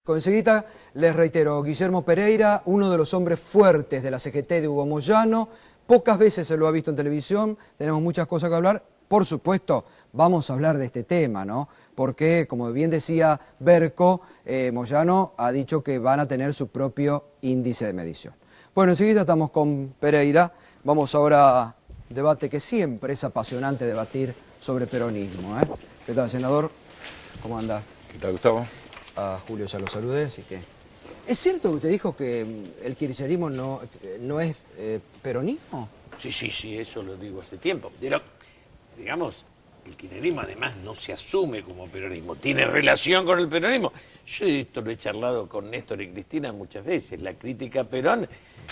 Enseguida les reitero, Guillermo Pereira, uno de los hombres fuertes de la CGT de Hugo Moyano, pocas veces se lo ha visto en televisión, tenemos muchas cosas que hablar, por supuesto vamos a hablar de este tema, ¿no? Porque, como bien decía Berco, Moyano ha dicho que van a tener su propio índice de medición. Bueno, enseguida estamos con Pereira, vamos ahora a debate que siempre es apasionante debatir sobre peronismo, ¿eh? ¿Qué tal, senador? ¿Cómo anda? ¿Qué tal, Gustavo? A Julio ya lo saludé, así que... ¿Es cierto que usted dijo que el kirchnerismo no es peronismo? Sí, eso lo digo hace tiempo. Pero, digamos, el kirchnerismo además no se asume como peronismo, tiene relación con el peronismo. Yo esto lo he charlado con Néstor y Cristina muchas veces. La crítica a Perón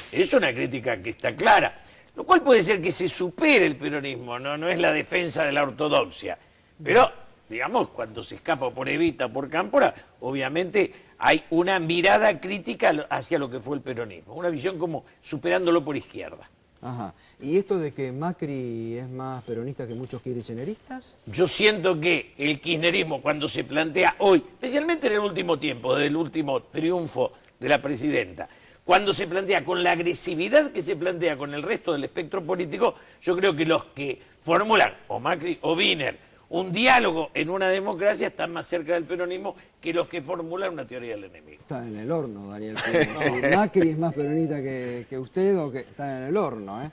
es una crítica que está clara, lo cual puede ser que se supere el peronismo, no es la defensa de la ortodoxia, pero... digamos, cuando se escapa por Evita, por Cámpora, obviamente hay una mirada crítica hacia lo que fue el peronismo, una visión como superándolo por izquierda. Ajá. ¿Y esto de que Macri es más peronista que muchos kirchneristas? Yo siento que el kirchnerismo, cuando se plantea hoy, especialmente en el último tiempo, desde el último triunfo de la presidenta, cuando se plantea con la agresividad que se plantea con el resto del espectro político, yo creo que los que formulan, o Macri o Wiener, un diálogo en una democracia están más cerca del peronismo que los que formulan una teoría del enemigo. Está en el horno, Daniel. Si Macri es más peronista que usted, o que está en el horno, ¿eh?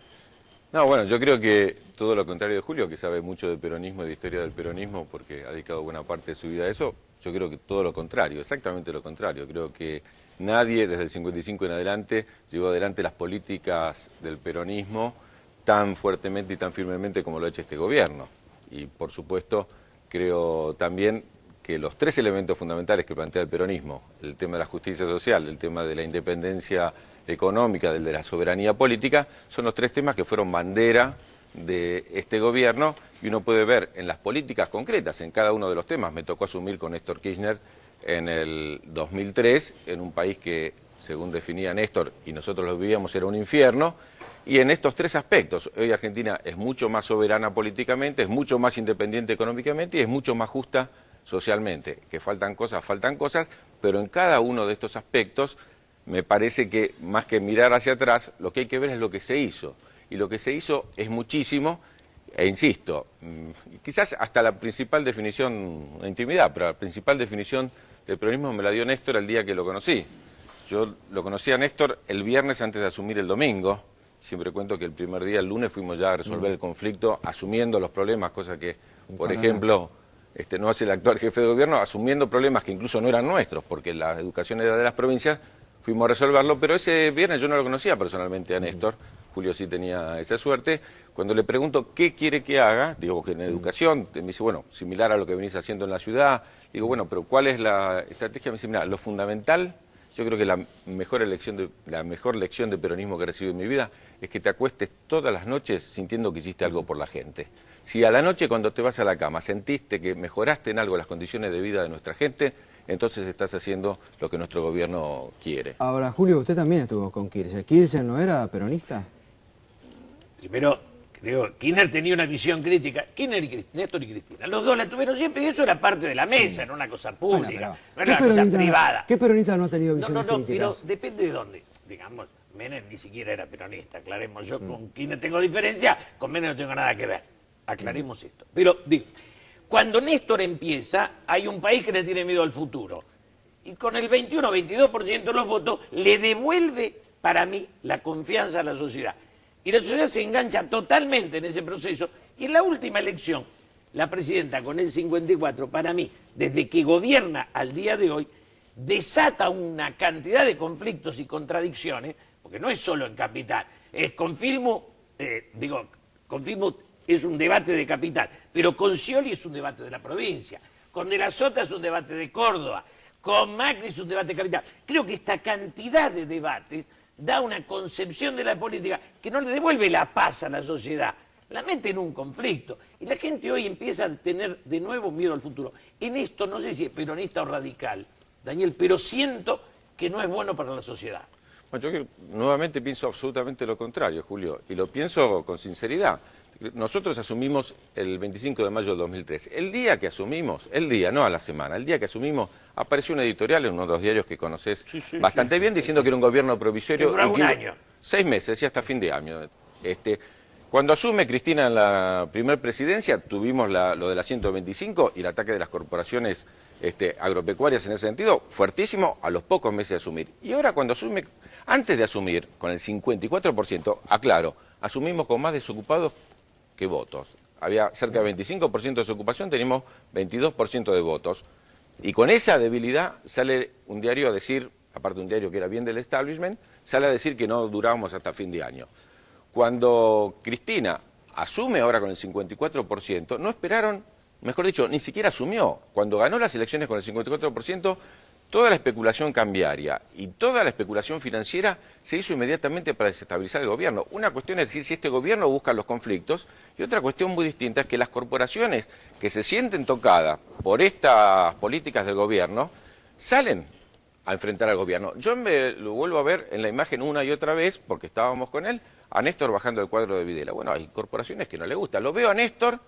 No, bueno, yo creo que todo lo contrario de Julio, que sabe mucho de peronismo y de historia del peronismo, porque ha dedicado buena parte de su vida a eso, yo creo que todo lo contrario, exactamente lo contrario. Creo que nadie desde el 55 en adelante llevó adelante las políticas del peronismo tan fuertemente y tan firmemente como lo ha hecho este gobierno. Y, por supuesto, creo también que los tres elementos fundamentales que plantea el peronismo, el tema de la justicia social, el tema de la independencia económica, el de la soberanía política, son los tres temas que fueron bandera de este gobierno, y uno puede ver en las políticas concretas, en cada uno de los temas. Me tocó asumir con Néstor Kirchner en el 2003, en un país que, según definía Néstor, y nosotros lo vivíamos, era un infierno. Y en estos tres aspectos, hoy Argentina es mucho más soberana políticamente, es mucho más independiente económicamente y es mucho más justa socialmente. Que faltan cosas, pero en cada uno de estos aspectos me parece que más que mirar hacia atrás, lo que hay que ver es lo que se hizo. Y lo que se hizo es muchísimo, e insisto, quizás hasta la principal definición, la intimidad, pero la principal definición del peronismo me la dio Néstor el día que lo conocí. Yo lo conocí a Néstor el viernes antes de asumir el domingo. Siempre cuento que el primer día, el lunes, fuimos ya a resolver el conflicto, asumiendo los problemas, cosa que, por ejemplo, no hace el actual jefe de gobierno, asumiendo problemas que incluso no eran nuestros, porque la educación era de las provincias, fuimos a resolverlo, pero ese viernes yo no lo conocía personalmente a Néstor, Julio sí tenía esa suerte. Cuando le pregunto qué quiere que haga, digo que en educación, me dice, bueno, similar a lo que venís haciendo en la ciudad, digo, bueno, pero ¿cuál es la estrategia? Me dice, mira, lo fundamental... Yo creo que la mejor lección de peronismo que he recibido en mi vida es que te acuestes todas las noches sintiendo que hiciste algo por la gente. Si a la noche cuando te vas a la cama sentiste que mejoraste en algo las condiciones de vida de nuestra gente, entonces estás haciendo lo que nuestro gobierno quiere. Ahora, Julio, usted también estuvo con Kirchner. ¿Kirchner no era peronista? Primero, creo, Kirchner tenía una visión crítica. Néstor y Cristina, los dos la tuvieron siempre y eso era parte de la mesa, era una cosa pública, no era una cosa privada. ¿Qué peronista no ha tenido visiones críticas? Pero depende de dónde. Digamos, Menem ni siquiera era peronista, aclaremos. Yo con Kirchner tengo diferencia, con Menem no tengo nada que ver. Aclaremos esto. Pero, digo, cuando Néstor empieza, hay un país que le tiene miedo al futuro. Y con el 21 o 22% de los votos, le devuelve, para mí, la confianza a la sociedad. Y la sociedad se engancha totalmente en ese proceso. Y en la última elección, la presidenta con el 54, para mí, desde que gobierna al día de hoy, desata una cantidad de conflictos y contradicciones, porque no es solo en Capital, es con Filmo, con Filmo es un debate de Capital, pero con Scioli es un debate de la provincia, con De la Sota es un debate de Córdoba, con Macri es un debate de Capital. Creo que esta cantidad de debates da una concepción de la política que no le devuelve la paz a la sociedad, la mete en un conflicto. Y la gente hoy empieza a tener de nuevo miedo al futuro. En esto no sé si es peronista o radical, Daniel, pero siento que no es bueno para la sociedad. Bueno, nuevamente pienso absolutamente lo contrario, Julio, y lo pienso con sinceridad. Nosotros asumimos el 25 de mayo del 2013. El día que asumimos, el día, no a la semana, el día que asumimos, apareció un editorial en uno de los diarios que conocés bastante bien, diciendo que era un gobierno provisorio. Que duraba un año. 6 meses, decía hasta fin de año. Cuando asume Cristina en la primera presidencia, tuvimos lo de la 125 y el ataque de las corporaciones agropecuarias en ese sentido, fuertísimo a los pocos meses de asumir. Y ahora cuando asume, antes de asumir con el 54%, aclaro, asumimos con más desocupados que votos. Había cerca de 25% de desocupación, tenemos 22% de votos. Y con esa debilidad sale un diario a decir, aparte de un diario que era bien del establishment, sale a decir que no durábamos hasta fin de año. Cuando Cristina asume ahora con el 54%, no esperaron, mejor dicho, ni siquiera asumió. Cuando ganó las elecciones con el 54%, toda la especulación cambiaria y toda la especulación financiera se hizo inmediatamente para desestabilizar el gobierno. Una cuestión es decir si este gobierno busca los conflictos y otra cuestión muy distinta es que las corporaciones que se sienten tocadas por estas políticas del gobierno salen a enfrentar al gobierno. Yo me lo vuelvo a ver en la imagen una y otra vez, porque estábamos con él, a Néstor bajando el cuadro de Videla. Bueno, hay corporaciones que no le gustan. Lo veo a Néstor,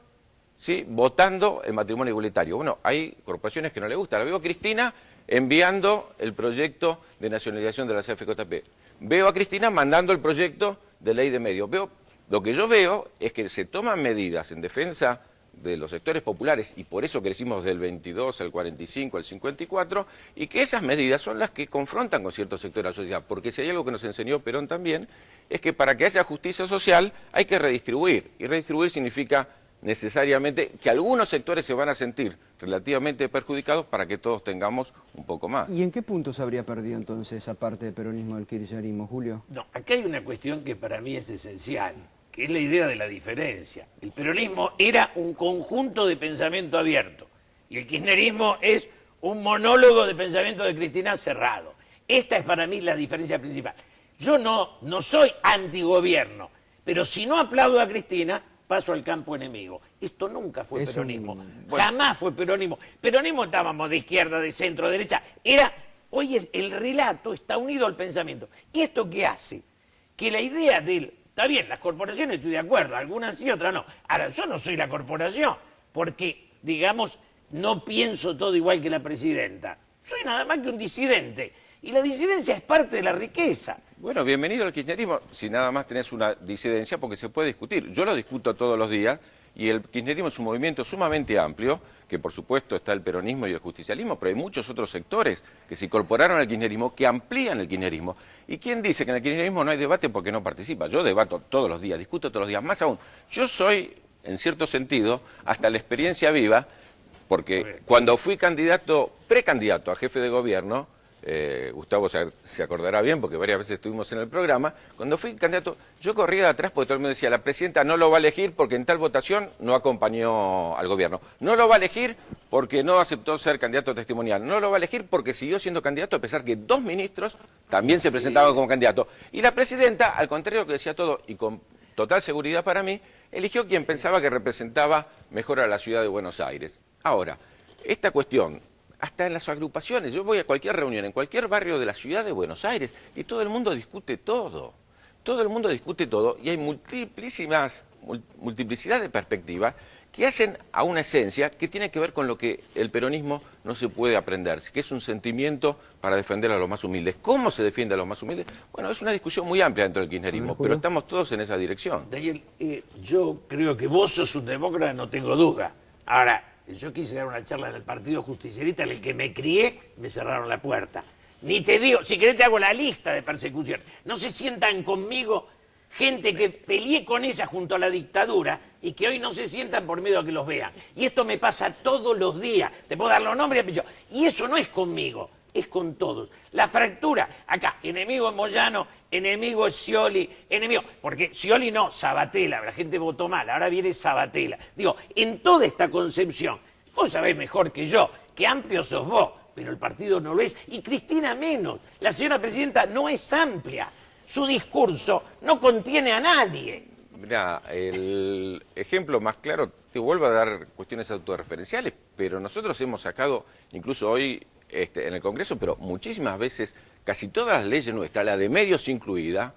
¿sí?, votando el matrimonio igualitario. Bueno, hay corporaciones que no le gustan. Lo veo a Cristina enviando el proyecto de nacionalización de la CFJP. Veo a Cristina mandando el proyecto de ley de medios. Lo que yo veo es que se toman medidas en defensa de los sectores populares, y por eso crecimos del 22 al 45 al 54, y que esas medidas son las que confrontan con ciertos sectores de la sociedad, porque si hay algo que nos enseñó Perón también, es que para que haya justicia social hay que redistribuir, y redistribuir significa necesariamente que algunos sectores se van a sentir relativamente perjudicados para que todos tengamos un poco más. ¿Y en qué punto se habría perdido entonces esa parte del peronismo del kirchnerismo, Julio? No, acá hay una cuestión que para mí es esencial, que es la idea de la diferencia. El peronismo era un conjunto de pensamiento abierto y el kirchnerismo es un monólogo de pensamiento de Cristina cerrado. Esta es para mí la diferencia principal. Yo no soy antigobierno, pero si no aplaudo a Cristina, paso al campo enemigo. Esto nunca fue peronismo, jamás fue peronismo. Peronismo estábamos de izquierda, de centro, de derecha. Hoy el relato está unido al pensamiento. ¿Y esto qué hace? Que la idea del... Está bien, las corporaciones estoy de acuerdo, algunas sí, otras no. Ahora, yo no soy la corporación, porque, digamos, no pienso todo igual que la presidenta. Soy nada más que un disidente. Y la disidencia es parte de la riqueza. Bueno, bienvenido al kirchnerismo, si nada más tenés una disidencia, porque se puede discutir. Yo lo discuto todos los días, y el kirchnerismo es un movimiento sumamente amplio, que por supuesto está el peronismo y el justicialismo, pero hay muchos otros sectores que se incorporaron al kirchnerismo, que amplían el kirchnerismo. ¿Y quién dice que en el kirchnerismo no hay debate porque no participa? Yo debato todos los días, discuto todos los días. Más aún, yo soy, en cierto sentido, hasta la experiencia viva, porque cuando fui precandidato a jefe de gobierno, Gustavo se acordará bien porque varias veces estuvimos en el programa, cuando fui candidato yo corría de atrás porque todo el mundo decía la presidenta no lo va a elegir porque en tal votación no acompañó al gobierno, no lo va a elegir porque no aceptó ser candidato testimonial, no lo va a elegir porque siguió siendo candidato a pesar que 2 ministros también se presentaban como candidatos, y la presidenta, al contrario que decía todo y con total seguridad para mí, eligió quien pensaba que representaba mejor a la ciudad de Buenos Aires. Ahora, esta cuestión, hasta en las agrupaciones, yo voy a cualquier reunión, en cualquier barrio de la ciudad de Buenos Aires, y todo el mundo discute todo. Todo el mundo discute todo, y hay multiplicidad de perspectivas que hacen a una esencia que tiene que ver con lo que el peronismo no se puede aprender, que es un sentimiento para defender a los más humildes. ¿Cómo se defiende a los más humildes? Bueno, es una discusión muy amplia dentro del kirchnerismo, pero estamos todos en esa dirección. Daniel, yo creo que vos sos un demócrata, no tengo duda. Ahora, yo quise dar una charla en el Partido Justicialista, en el que me crié, me cerraron la puerta. Ni te digo, si querés te hago la lista de persecución. No se sientan conmigo gente que peleé con ella junto a la dictadura y que hoy no se sientan por miedo a que los vean. Y esto me pasa todos los días. Te puedo dar los nombres y apellidos. Y eso no es conmigo, es con todos. La fractura, acá, enemigo es Moyano, enemigo es Scioli, enemigo... Porque Scioli no, Sabatella, la gente votó mal, ahora viene Sabatella. Digo, en toda esta concepción, vos sabés mejor que yo, que amplio sos vos, pero el partido no lo es, y Cristina menos. La señora presidenta no es amplia. Su discurso no contiene a nadie. Mirá, el ejemplo más claro, te vuelvo a dar cuestiones autorreferenciales, pero nosotros hemos sacado, incluso hoy en el Congreso, pero muchísimas veces, casi todas las leyes nuestras, la de medios incluida,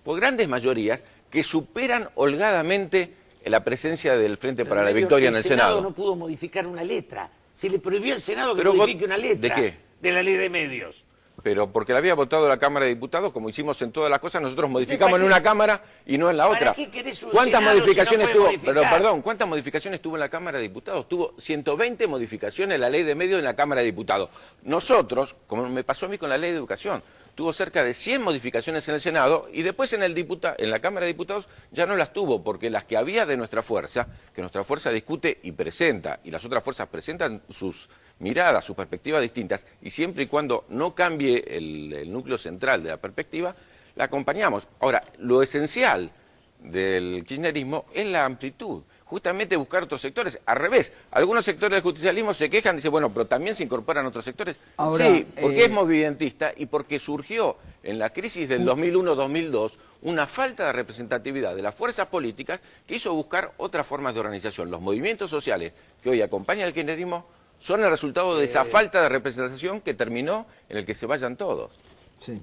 por grandes mayorías que superan holgadamente la presencia del Frente para la Victoria en el Senado. No pudo modificar una letra. Se le prohibió al Senado que Pero modifique una letra. ¿De qué? De la ley de medios. Pero porque la había votado la Cámara de Diputados, como hicimos en todas las cosas, nosotros modificamos en una Cámara y no en la otra. ¿Para qué querés un ¿Cuántas Senado modificaciones si no tuvo? puede modificar? Pero perdón, ¿cuántas modificaciones tuvo en la Cámara de Diputados? Tuvo 120 modificaciones en la Ley de Medios en la Cámara de Diputados. Nosotros, como me pasó a mí con la Ley de Educación, tuvo cerca de 100 modificaciones en el Senado y después en la Cámara de Diputados ya no las tuvo, porque las que había de nuestra fuerza, que nuestra fuerza discute y presenta, y las otras fuerzas presentan sus miradas, sus perspectivas distintas, y siempre y cuando no cambie el núcleo central de la perspectiva, la acompañamos. Ahora, lo esencial del kirchnerismo es la amplitud, justamente buscar otros sectores. Al revés, algunos sectores del justicialismo se quejan y dicen, bueno, pero también se incorporan otros sectores. Ahora, sí, porque es movidentista y porque surgió en la crisis del 2001-2002 una falta de representatividad de las fuerzas políticas que hizo buscar otras formas de organización. Los movimientos sociales que hoy acompañan al kirchnerismo son el resultado de esa falta de representación que terminó en el que se vayan todos. Sí.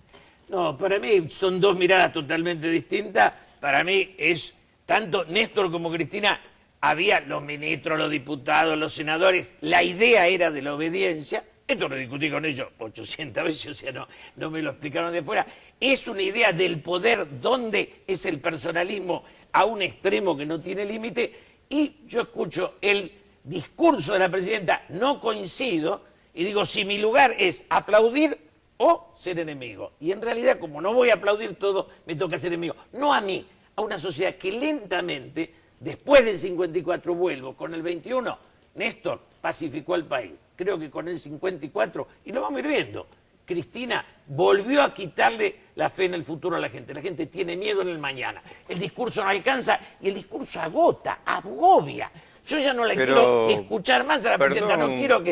No, para mí son dos miradas totalmente distintas. Para mí es tanto Néstor como Cristina, había los ministros, los diputados, los senadores, la idea era de la obediencia. Esto lo discutí con ellos 800 veces, o sea, no me lo explicaron de fuera. Es una idea del poder donde es el personalismo a un extremo que no tiene límite, y yo escucho el discurso de la presidenta, no coincido, y digo, si mi lugar es aplaudir o ser enemigo. Y en realidad, como no voy a aplaudir todo, me toca ser enemigo. No a mí, a una sociedad que lentamente, después del 54 vuelvo, con el 21, Néstor pacificó al país. Creo que con el 54, y lo vamos a ir viendo, Cristina volvió a quitarle la fe en el futuro a la gente. La gente tiene miedo en el mañana. El discurso no alcanza y el discurso agota, agobia. Yo ya no la quiero escuchar más a la presidenta, no quiero que...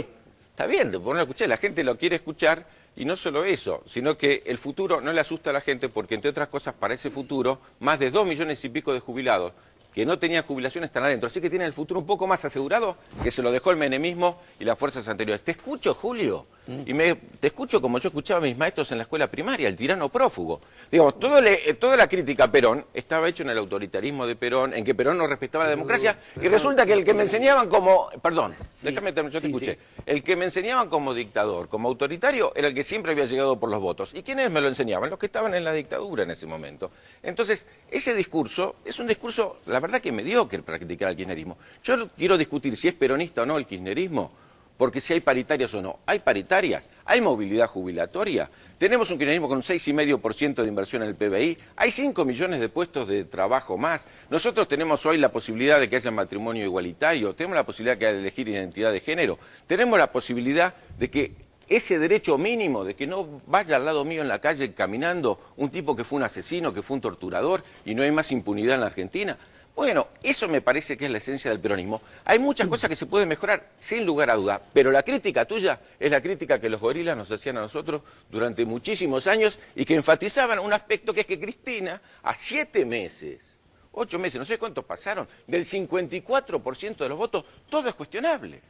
Está bien, no lo escuché, la gente lo quiere escuchar, y no solo eso, sino que el futuro no le asusta a la gente porque, entre otras cosas, para ese futuro, más de 2 millones y pico de jubilados que no tenían jubilación están adentro, así que tienen el futuro un poco más asegurado que se lo dejó el menemismo y las fuerzas anteriores. Te escucho, Julio, y te escucho como yo escuchaba a mis maestros en la escuela primaria, el tirano prófugo. Digamos, toda la crítica a Perón estaba hecha en el autoritarismo de Perón, en que Perón no respetaba la democracia, y resulta que el que me enseñaban como... Perdón, déjame terminar, yo te escuché. El que me enseñaban como dictador, como autoritario, era el que siempre había llegado por los votos. ¿Y quiénes me lo enseñaban? Los que estaban en la dictadura en ese momento. Entonces, ese discurso es un discurso, la verdad, que mediocre para criticar al kirchnerismo. Yo no quiero discutir si es peronista o no el kirchnerismo, porque si hay paritarias o no. Hay paritarias, hay movilidad jubilatoria, tenemos un kirchnerismo con un 6,5% de inversión en el PBI, hay 5 millones de puestos de trabajo más. Nosotros tenemos hoy la posibilidad de que haya matrimonio igualitario, tenemos la posibilidad de elegir identidad de género, tenemos la posibilidad de que ese derecho mínimo de que no vaya al lado mío en la calle caminando un tipo que fue un asesino, que fue un torturador, y no hay más impunidad en la Argentina. Bueno, eso me parece que es la esencia del peronismo. Hay muchas cosas que se pueden mejorar, sin lugar a duda, pero la crítica tuya es la crítica que los gorilas nos hacían a nosotros durante muchísimos años y que enfatizaban un aspecto que es que Cristina, a 7 meses, 8 meses, no sé cuántos pasaron, del 54% de los votos, todo es cuestionable.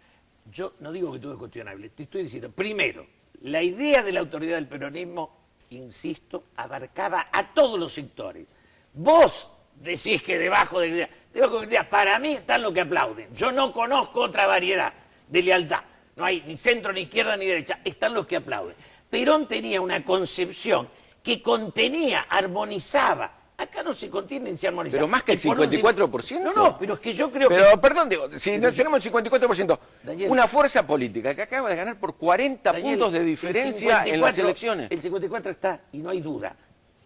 Yo no digo que todo es cuestionable, te estoy diciendo, primero, la idea de la autoridad del peronismo, insisto, abarcaba a todos los sectores. Vos decís que debajo de Cristina, para mí están los que aplauden. Yo no conozco otra variedad de lealtad. No hay ni centro, ni izquierda, ni derecha. Están los que aplauden. Perón tenía una concepción que contenía, armonizaba. Acá no se contiene ni se armoniza. Pero más que el 54%. No, pero es que yo creo pero, que... perdón, digo, si no tenemos el 54%, Daniel, una fuerza política que acaba de ganar por 40 puntos de diferencia en las elecciones. El 54 está, y no hay duda.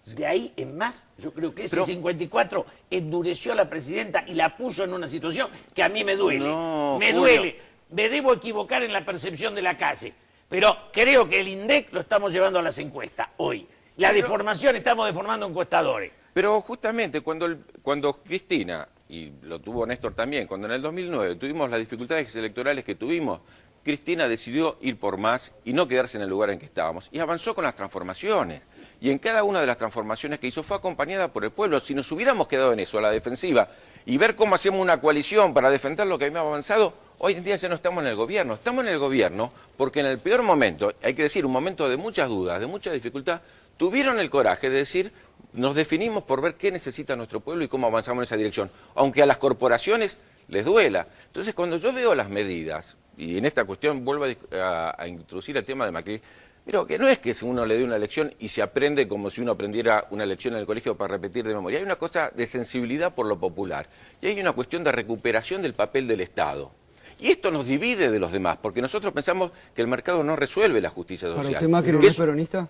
De ahí en más, yo creo que ese 54 endureció a la presidenta y la puso en una situación que a mí me duele. No, me duele. Me debo equivocar en la percepción de la calle. Pero creo que el INDEC lo estamos llevando a las encuestas hoy. La deformación, estamos deformando encuestadores. Pero justamente cuando Cristina, y lo tuvo Néstor también, cuando en el 2009 tuvimos las dificultades electorales que tuvimos, Cristina decidió ir por más y no quedarse en el lugar en que estábamos. Y avanzó con las transformaciones. Y en cada una de las transformaciones que hizo fue acompañada por el pueblo. Si nos hubiéramos quedado en eso, a la defensiva, y ver cómo hacíamos una coalición para defender lo que habíamos avanzado, hoy en día ya no estamos en el gobierno. Estamos en el gobierno porque en el peor momento, hay que decir, un momento de muchas dudas, de mucha dificultad, tuvieron el coraje de decir, nos definimos por ver qué necesita nuestro pueblo y cómo avanzamos en esa dirección, aunque a las corporaciones les duela. Entonces, cuando yo veo las medidas, y en esta cuestión vuelvo a introducir el tema de Macri, pero que no es que uno le dé una lección y se aprende como si uno aprendiera una lección en el colegio para repetir de memoria. Hay una cosa de sensibilidad por lo popular y hay una cuestión de recuperación del papel del Estado. Y esto nos divide de los demás, porque nosotros pensamos que el mercado no resuelve la justicia social. ¿Para usted Macri no es peronista?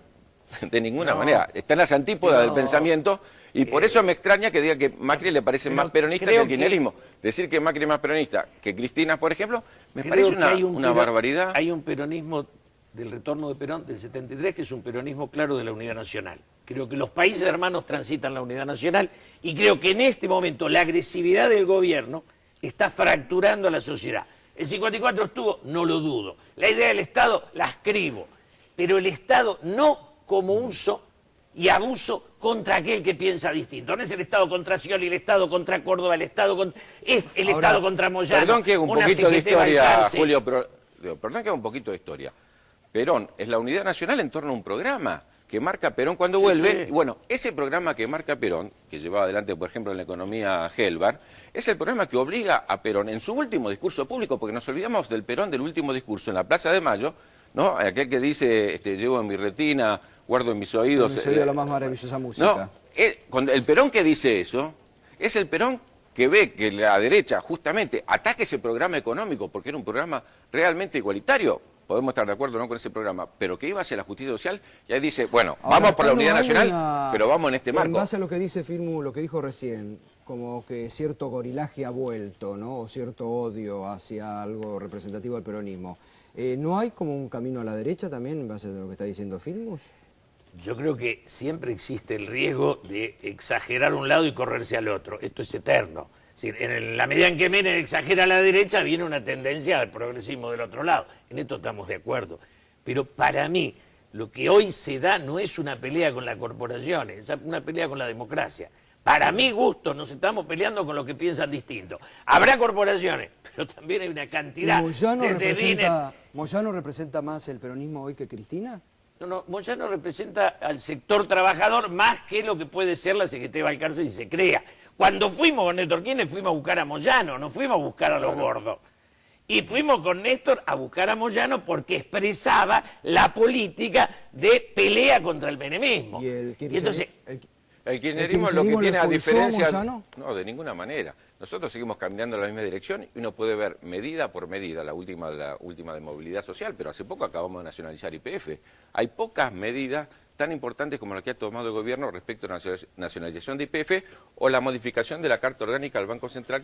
De ninguna manera. Está en las antípodas del pensamiento y por eso me extraña que diga que Macri le parece más peronista que el kirchnerismo. Decir que Macri es más peronista que Cristina, por ejemplo, me parece una barbaridad. Hay un peronismo del retorno de Perón del 73, que es un peronismo claro de la unidad nacional. Creo que los países hermanos transitan la unidad nacional y creo que en este momento la agresividad del gobierno está fracturando a la sociedad. El 54 estuvo, no lo dudo. La idea del Estado la escribo, pero el Estado no como uso y abuso contra aquel que piensa distinto. No es el Estado contra Scioli, el Estado contra Córdoba, el Estado contra, es el Ahora, Estado contra Moyano. Perdón que haga un poquito de historia, Julio, pero perdón que haga un poquito de historia. Perón es la unidad nacional en torno a un programa que marca Perón cuando vuelve. Sí. Bueno, ese programa que marca Perón, que llevaba adelante, por ejemplo, en la economía Helbar, es el programa que obliga a Perón en su último discurso público, porque nos olvidamos del Perón del último discurso en la Plaza de Mayo, ¿no? Aquel que dice, llevo en mi retina, guardo en mis oídos. En mis oídos la más maravillosa música. No, el Perón que dice eso es el Perón que ve que la derecha justamente ataque ese programa económico, porque era un programa realmente igualitario. Podemos estar de acuerdo o no con ese programa, pero que iba hacia la justicia social, y ahí dice, bueno, ahora, vamos por la unidad nacional, pero vamos en este marco. En base a lo que dice Firmo, lo que dijo recién, como que cierto gorilaje ha vuelto, ¿no? O cierto odio hacia algo representativo del peronismo. ¿No hay como un camino a la derecha también, en base a lo que está diciendo Firmus? Yo creo que siempre existe el riesgo de exagerar un lado y correrse al otro. Esto es eterno. Es decir, en la medida en que Menem exagera a la derecha, viene una tendencia al progresismo del otro lado. En esto estamos de acuerdo. Pero para mí, lo que hoy se da no es una pelea con las corporaciones, es una pelea con la democracia. Para mi gusto, nos estamos peleando con los que piensan distinto. Habrá corporaciones, pero también hay una cantidad ¿Moyano representa más el peronismo hoy que Cristina? No, Moyano representa al sector trabajador más que lo que puede ser la Secretaría de Balcarce si se crea. Cuando fuimos con Néstor Kirchner fuimos a buscar a Moyano, no fuimos a buscar a los gordos. Y fuimos con Néstor a buscar a Moyano porque expresaba la política de pelea contra el menemismo. Y entonces, el kirchnerismo lo que tiene a diferencia... No, de ninguna manera. Nosotros seguimos caminando en la misma dirección y uno puede ver medida por medida, la última de movilidad social, pero hace poco acabamos de nacionalizar YPF. Hay pocas medidas tan importantes como las que ha tomado el gobierno respecto a la nacionalización de YPF o la modificación de la Carta Orgánica del Banco Central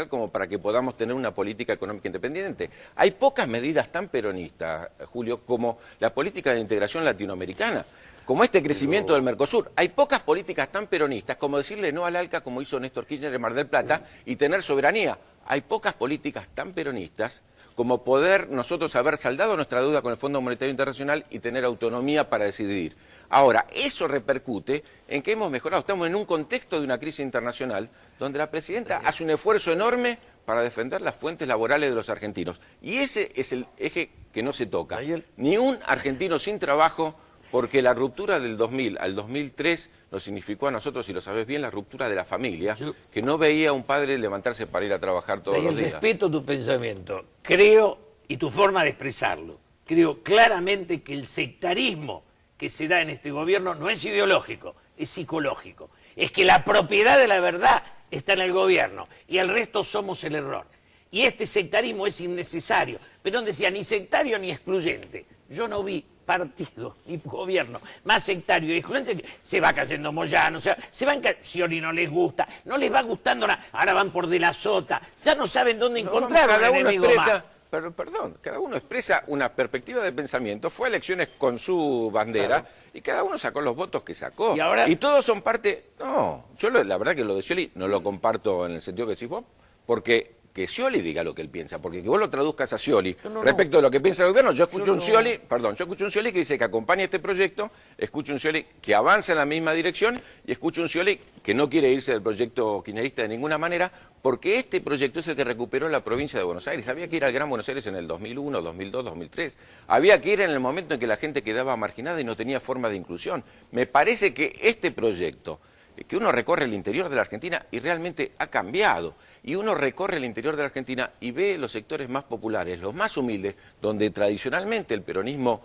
como para que podamos tener una política económica independiente. Hay pocas medidas tan peronistas, Julio, como la política de integración latinoamericana, como este crecimiento del Mercosur. Hay pocas políticas tan peronistas como decirle no al ALCA como hizo Néstor Kirchner en Mar del Plata y tener soberanía. Hay pocas políticas tan peronistas como poder nosotros haber saldado nuestra deuda con el Fondo Monetario Internacional y tener autonomía para decidir. Ahora, eso repercute en que hemos mejorado. Estamos en un contexto de una crisis internacional donde la presidenta hace un esfuerzo enorme para defender las fuentes laborales de los argentinos. Y ese es el eje que no se toca. Ni un argentino sin trabajo, porque la ruptura del 2000 al 2003 nos significó a nosotros, si lo sabes bien, la ruptura de la familia, que no veía a un padre levantarse para ir a trabajar todos los días. Respeto tu pensamiento, creo, y tu forma de expresarlo, creo claramente que el sectarismo que se da en este gobierno no es ideológico, es psicológico. Es que la propiedad de la verdad está en el gobierno y el resto somos el error. Y este sectarismo es innecesario. Perón decía ni sectario ni excluyente. Yo no vi partido y gobierno más sectario y excluyente que se va cayendo Moyano, se van Scioli no les gusta, no les va gustando nada, ahora van por De la Sota, ya no saben dónde encontrar un enemigo más. Pero, perdón, cada uno expresa una perspectiva de pensamiento, fue a elecciones con su bandera, claro, y cada uno sacó los votos que sacó. Y todos son parte... No, yo la verdad que lo de Scioli no lo comparto en el sentido que decís vos, porque que Scioli diga lo que él piensa, porque que vos lo traduzcas a Scioli respecto de lo que piensa el gobierno, yo escucho un Scioli, perdón, yo escucho un Scioli que dice que acompaña este proyecto, escucho un Scioli que avanza en la misma dirección y escucho un Scioli que no quiere irse del proyecto kirchnerista de ninguna manera, porque este proyecto es el que recuperó la provincia de Buenos Aires. Había que ir al Gran Buenos Aires en el 2001, 2002, 2003. Había que ir en el momento en que la gente quedaba marginada y no tenía forma de inclusión. Me parece que este proyecto, que uno recorre el interior de la Argentina y realmente ha cambiado, y uno recorre el interior de la Argentina y ve los sectores más populares, los más humildes, donde tradicionalmente el peronismo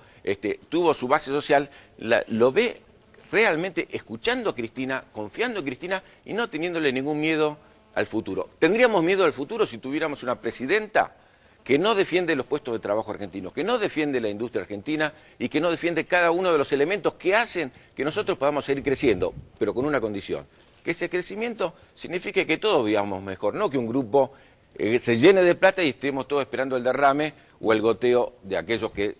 tuvo su base social, lo ve realmente escuchando a Cristina, confiando en Cristina y no teniéndole ningún miedo al futuro. ¿Tendríamos miedo al futuro si tuviéramos una presidenta que no defiende los puestos de trabajo argentinos, que no defiende la industria argentina y que no defiende cada uno de los elementos que hacen que nosotros podamos seguir creciendo, pero con una condición? Que ese crecimiento signifique que todos vivamos mejor, no que un grupo se llene de plata y estemos todos esperando el derrame o el goteo de aquellos que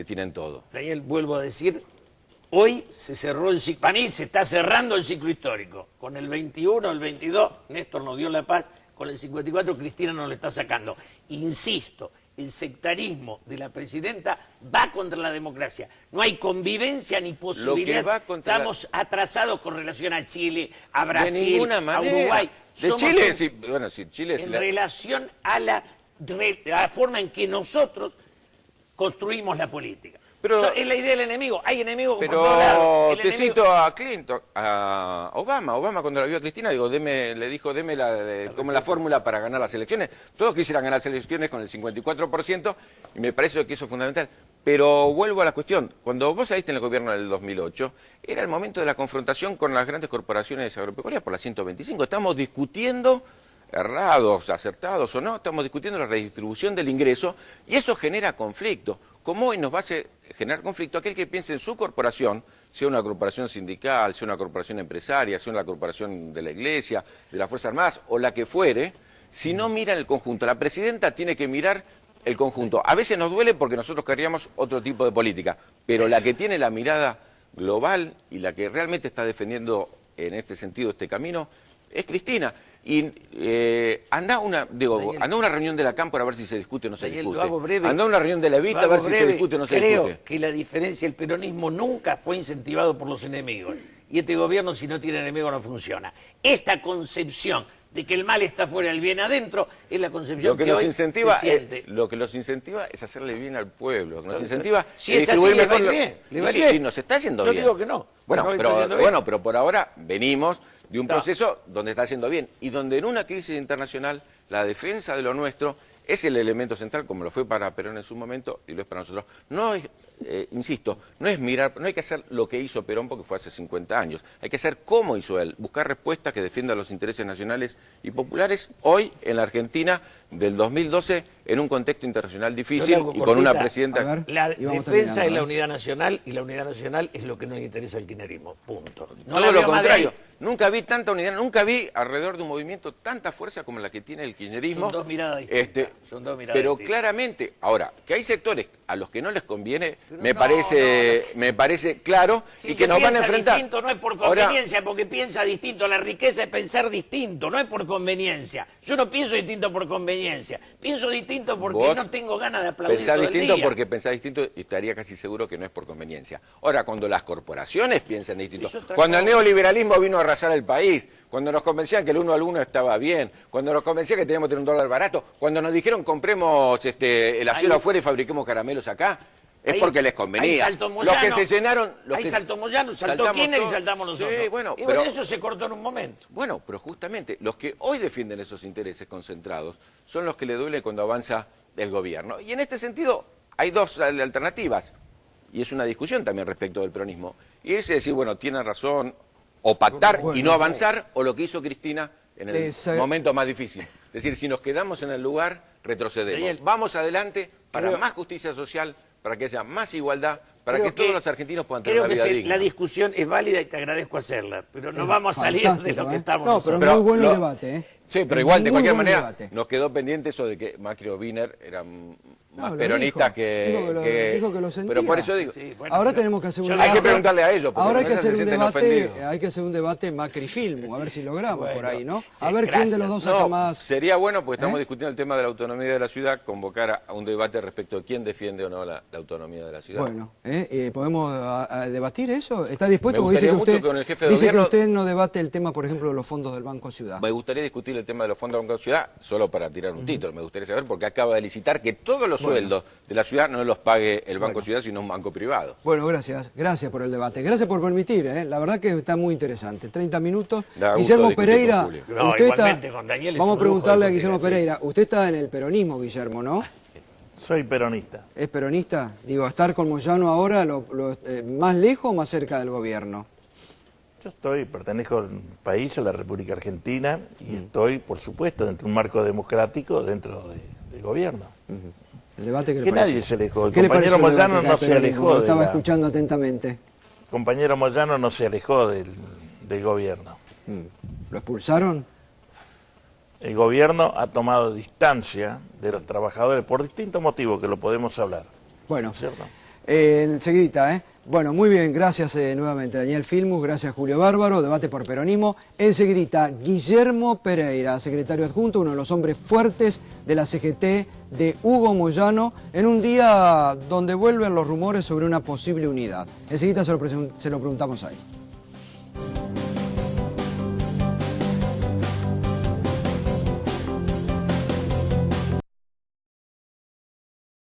tienen todo. Daniel, vuelvo a decir, hoy se cerró el ciclo, para mí se está cerrando el ciclo histórico. Con el 21, el 22, Néstor nos dio la paz, con el 54 Cristina nos lo está sacando. Insisto, el sectarismo de la presidenta va contra la democracia. No hay convivencia ni posibilidad. Estamos atrasados con relación a Chile, a Brasil, a Uruguay. De Chile, sí, bueno, sí, Chile en relación a la forma en que nosotros construimos la política. Pero, es la idea del enemigo. Hay enemigos por todos lados. Pero te cito a Clinton, a Obama. Obama cuando la vio a Cristina, le dijo, deme como la fórmula para ganar las elecciones. Todos quisieran ganar las elecciones con el 54% y me parece que eso es fundamental. Pero vuelvo a la cuestión. Cuando vos saliste en el gobierno del 2008, era el momento de la confrontación con las grandes corporaciones agropecuarias por la 125. Estamos discutiendo, errados, acertados o no, estamos discutiendo la redistribución del ingreso y eso genera conflicto. Como hoy nos va a generar conflicto aquel que piense en su corporación, sea una corporación sindical, sea una corporación empresaria, sea una corporación de la Iglesia, de las Fuerzas Armadas o la que fuere, si no mira el conjunto. La presidenta tiene que mirar el conjunto. A veces nos duele porque nosotros querríamos otro tipo de política, pero la que tiene la mirada global y la que realmente está defendiendo en este sentido este camino es Cristina. Y anda a una reunión de la Cámpora a ver si se discute o no se discute. Anda a una reunión de la Evita a ver si se discute o no se discute. Creo que la diferencia, el peronismo nunca fue incentivado por los enemigos. Y este gobierno, si no tiene enemigos, no funciona. Esta concepción de que el mal está fuera, el bien adentro, es la concepción que hoy se siente. Lo que los incentiva es hacerle bien al pueblo. Lo que nos incentiva si es así, le va bien. Y nos está yendo bien. Yo digo que no. Bueno, pero por ahora venimos de un proceso donde está haciendo bien y donde en una crisis internacional la defensa de lo nuestro es el elemento central, como lo fue para Perón en su momento y lo es para nosotros. No es, insisto, no es mirar, no hay que hacer lo que hizo Perón porque fue hace 50 años, hay que hacer cómo hizo él, buscar respuestas que defiendan los intereses nacionales y populares hoy en la Argentina del 2012 en un contexto internacional difícil y con una presidenta... La defensa es la unidad nacional y la unidad nacional es lo que nos interesa al kirchnerismo, punto. No todo lo contrario. Nunca vi tanta unidad, nunca vi alrededor de un movimiento tanta fuerza como la que tiene el kirchnerismo. Son dos miradas distintas. Pero claramente, ahora, que hay sectores a los que no les conviene, me parece claro, si y que nos van a enfrentar. Distinto no es por conveniencia, ahora, porque piensa distinto. La riqueza es pensar distinto, no es por conveniencia. Yo no pienso distinto por conveniencia. Pienso distinto porque no tengo ganas de aplaudir pensar todo el distinto día. Porque pensar distinto y estaría casi seguro que no es por conveniencia. Ahora, cuando las corporaciones piensan distinto, cuando el neoliberalismo vino a arrasar el país, cuando nos convencían que el 1 al 1 estaba bien, cuando nos convencían que teníamos que tener un dólar barato, cuando nos dijeron compremos el acero afuera y fabriquemos caramelos acá, es porque les convenía. Los que se llenaron... saltó Moyano, saltó Kirchner y saltamos nosotros. Sí, bueno, pero eso se cortó en un momento. Bueno, pero justamente los que hoy defienden esos intereses concentrados son los que le duele cuando avanza el gobierno. Y en este sentido hay dos alternativas, y es una discusión también respecto del peronismo. Y es decir, bueno, tiene razón, o pactar y no avanzar, o lo que hizo Cristina en el momento más difícil. Es decir, si nos quedamos en el lugar, retrocedemos. Daniel, vamos adelante para más justicia social, para que haya más igualdad, para que todos los argentinos puedan tener una vida digna. La discusión es válida y te agradezco hacerla, pero no vamos a salir de lo que estamos nosotros. Pero muy bueno el debate, Sí, pero igual, de cualquier manera, nos quedó pendiente eso de que Macri o Wiener eran más lo peronistas dijo que lo sentía. Pero por eso digo, Sí, bueno, Ahora tenemos que hacer un yo debate. hay que preguntarle a ellos, porque Ahora hay no que se hacer un sienten debate, ofendidos. hay que hacer un debate Macri-Filmu, a ver si logramos Bueno, por ahí, ¿no? sí, A ver quién de los gracias. dos saca No, más. sería bueno, porque estamos ¿Eh? discutiendo el tema de la autonomía de la ciudad, convocar a un debate respecto de quién defiende o no la autonomía de la ciudad. Bueno, ¿podemos a debatir eso? ¿Está dispuesto? Me Porque dice que gustaría usted, mucho con el jefe de dice que gobierno- usted no debate el tema, por ejemplo, de los fondos del Banco Ciudad. Me gustaría discutir el tema de los fondos de la ciudad, solo para tirar un título. Me gustaría saber, porque acaba de licitar que todos los sueldos de la ciudad no los pague el Banco Ciudad, sino un banco privado. Bueno, gracias por el debate. Gracias por permitir, la verdad que está muy interesante. 30 minutos. Da gusto Guillermo discutir Pereira, con Julio. No, usted está... igualmente con Daniel es Vamos a un lujo preguntarle a discutir Guillermo así. Pereira. Usted está en el peronismo, Guillermo, ¿no? Soy peronista. ¿Es peronista? Digo, estar con Moyano ahora, ¿más lejos o más cerca del gobierno? Yo pertenezco al país, a la República Argentina, y estoy, por supuesto, dentro de un marco democrático dentro del gobierno. El debate que le Que parece. nadie se alejó. El ¿Qué le compañero pareció el Moyano debate no acá se del peronismo? alejó Lo de estaba la- escuchando atentamente. El compañero Moyano no se alejó del gobierno. ¿Lo expulsaron? El gobierno ha tomado distancia de los trabajadores por distintos motivos que lo podemos hablar. Bueno, ¿Cierto? enseguidita, Bueno, muy bien, gracias nuevamente Daniel Filmus, gracias Julio Bárbaro, debate por peronismo. Enseguidita, Guillermo Pereira, secretario adjunto, uno de los hombres fuertes de la CGT de Hugo Moyano, en un día donde vuelven los rumores sobre una posible unidad. Enseguidita se lo preguntamos ahí.